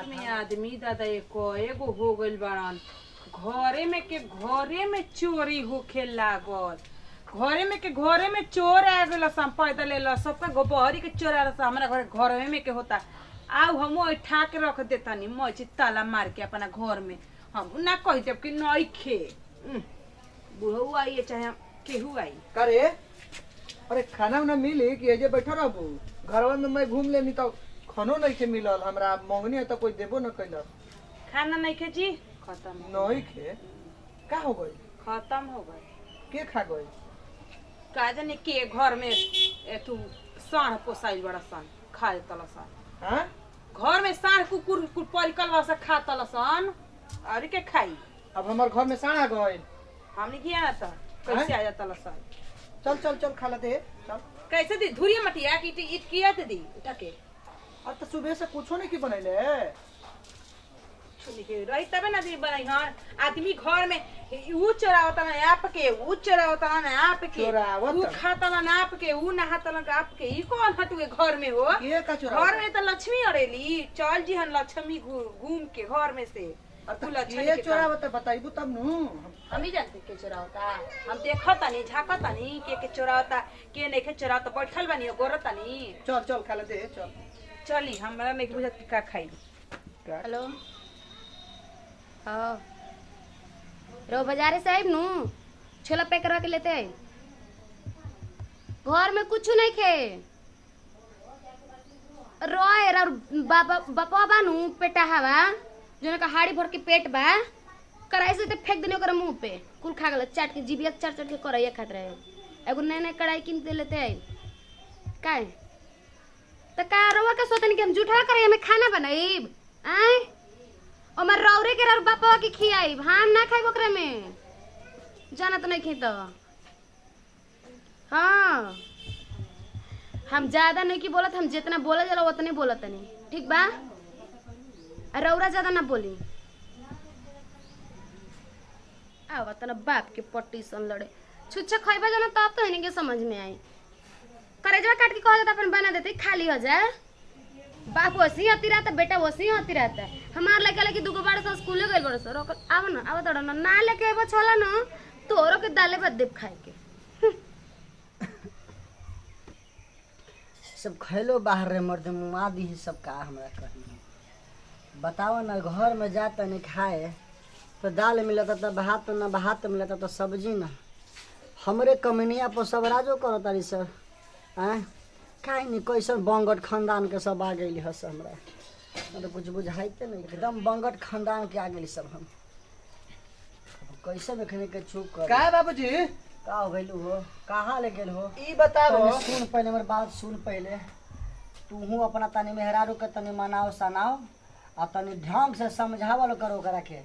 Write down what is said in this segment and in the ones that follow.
घर में आदमी दादा एगो हो गइल बाड़न। घरे में चोरी होखे लागल। घरे में चोर आ गइल सन पैदल ले सबका गोबहरी के चोर आ हमरा घरे में के होता। आउ हम ठा के रख देतानी मची ताला मार के अपना घर में। हम ना कह देब कि नहीं खे बुढ़ऊ आई चाहे केहू आई करे। अरे खाना उना मिली कि एजे बैठा रहबू? घरवा में मैं घूम लेनी तो खानो नहीं के मिलल। हमरा मंगनी है तो कोई देबो न कैलस। खाना नहीं खे जी खत्म नहीं खे का हो गई? खत्म हो गई। के खा गई? का जाने के घर में तू साढ़ पोसाइल बड़ा सन खाए तलसन। हाँ घर में साढ़ कुकुर परिकल वाला खा तलसन और के खाई। अब हमार घर में साढ़ आ गई। हमने किया ना था कैसे आ जाता लसन। चल चल चल खा लेते चल। कैसे दी धुरिया मटिया की ईट किया थे दी उठा के। अब तो सुबह से कुछो नहीं की बनैले रही तबे ना दी बनाई। हाँ आदमी घर में ऊ चोरावता ना आप के ऊ चोरावता ना आप के ऊ खाता ना आप के ऊ नहाता ना आप के। ई कौन हटुए घर में हो? ये का चोरावता? घर में तो लक्ष्मी अरेली चल जी हन लक्ष्मी घूम के घर में से। ये चोरावता बताइबू तब नु। हम ही जानते के चोरावता। हम देखतानी झाकतानी के चोरावता के नहीं के चोरावता बैठल बानी गोरतानी। चल चल खा लेते चल। चली हमरा नहीं बुझत का खाई। हेलो हाँ रो बाजारे साहब नु छोला पैक करवा के लेते हैं। घर में कुछ नहीं खे रोए और बापा बानू पेटा हवा जो का हाड़ी भर के पेट बा कढ़ाई से फेंक देने ओकरा मुंह पे कुल खा गल चाट के जीबिया चाट चाट के करैया खात रहे। एगो नए नए कढ़ाई किन दे लेते हैं काहे त का रोवा के सोतन के हम जूठा करे में खाना बनाईब आए ओमर रौरे के रौर बापा के खियाईब हम ना खाइब ओकरा में जाना तो नहीं खी तो। हाँ हम ज्यादा नहीं की बोलत हम जितना बोला जाला उतने बोलत नहीं ठीक बा। रौरा ज्यादा ना बोली आवा तना बाप के पट्टी सन लड़े छुच्छा खइबा जाना तब तो इनके समझ में आई। करेजवा काट के कह जाता अपन बना देते खाली हो जाए। बाप वसी होती रहता बेटा वसी होती रहता। हमार लगे दुगो बार से स्कूल गइल बड़ सर आव ना आव तड़ ना लेके एबो छोला न तोरो के दाले भात देब खाए के। सब खैलो बाहर रे मर्द मुआ दी सब का हमरा करनी बताओ ना। घर में जाता नहीं खाए तो दाल मिलता तो भात ना भात मिलता तो सब्जी ना। हमरे कमनिया पर सब राजो करो तारी सर आँ काहे नहीं कैसन बंगट खानदान के सब आ गई हस हमरा तो कुछ बुझाइते नहीं एकदम बंगट खानदान के आ गई सब। हम कैसे देखने के चुप कर का बाबूजी का हो गइलू हो कहाँ ले गेल हो ई बताओ। सुन पहले मेरी बात सुन पहले तू हूँ अपना तनी मेहरारू के तनी मनाओ सनाओ आ तनी ढंग से समझावल करो करा के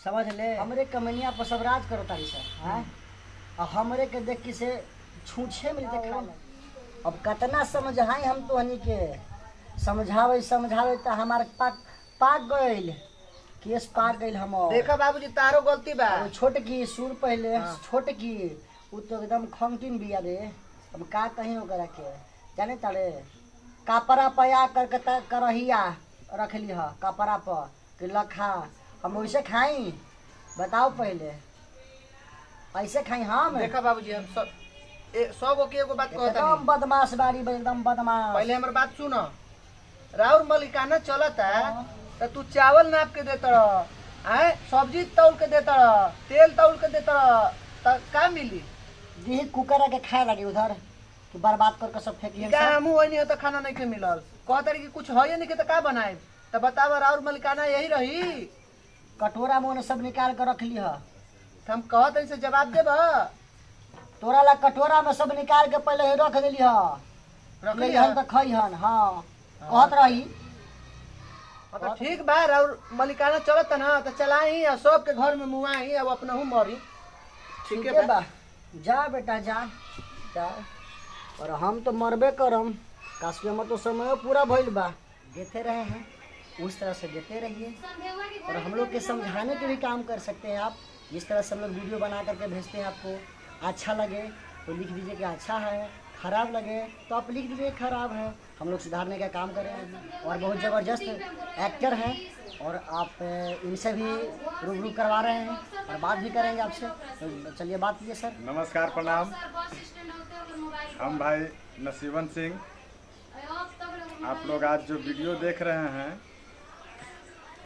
समझ ले। हमरे कमनिया पर सब राज करो तारी सर हैं और हमरे के देख के से छूछे मिलते खा ले। अब कितना समझाई हम तो हनी के समझावे तो हमारे पाक गइल केस पाक गइल। हम देखा बाबूजी तारो गलती बा। छोट की सुन पहले छोट की वो तो एकदम खंगटिन बिया रे। अब का कहीं ओकरा के जाने तारे कपड़ा पया करके करहिया रख ली ह कपड़ा पर कि लखा हम वैसे खाई बताओ पहले ऐसे खाई हम। देखा बाबूजी हम सब के एगो बात कहता एकदम बदमाश बारी एकदम बदमाश। पहले हमर बात सुनो। राउर मलिकाना चलता तो तू चावल नाप के देता आए सब्जी तौल के देता तेल तौल के देता तो का मिली? दी कुकर के खाए लगे उधर कि बर्बाद करके सब फेंकिए। का हमू होई नहीं तो खाना नहीं के मिलल कहता कि कुछ है नहीं के तो का बनाए तो बताव। राउर मलिकाना यही रही कटोरा में सब निकाल कर रख ली ह तो हम कहत से जवाब देब। तोरा ला कटोरा में सब निकाल के पहले ही रख दिली हन तो खइहन। हाँ कहत रही तो ठीक बा। राउर मलिकाना चलत ना तो चलाई और सबके घर में मुआई अब अपना हूँ मरी। ठीक है बा जा बेटा जा जा। और हम तो मरबे करम काश में तो समय पूरा भइल बा। देते रहे हैं उस तरह से देते रहिए और हम लोग के समझाने के भी काम कर सकते हैं आप। जिस तरह से हम लोग वीडियो बना करके भेजते हैं आपको अच्छा लगे तो लिख दीजिए कि अच्छा है खराब लगे तो आप लिख दीजिए खराब है, हम लोग सुधारने का काम करें। और बहुत ज़बरदस्त एक्टर हैं और आप इनसे भी रूबरू करवा रहे हैं और बात भी करेंगे आपसे। तो चलिए बात कीजिए सर। नमस्कार, प्रणाम। हम भाई नसीबन सिंह। आप लोग आज जो वीडियो देख रहे हैं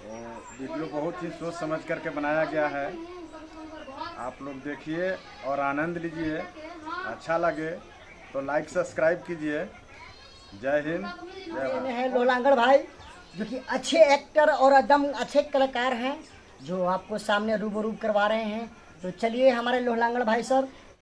वो वीडियो बहुत ही सोच समझ करके बनाया गया है। आप लोग देखिए और आनंद लीजिए। अच्छा लगे तो लाइक सब्सक्राइब कीजिए। जय हिंद, जय भारत। ये है लोलांगड़ भाई, जो कि अच्छे एक्टर और एकदम अच्छे कलाकार हैं, जो आपको सामने रूबरू करवा रहे हैं। तो चलिए हमारे लोलांगड़ भाई सर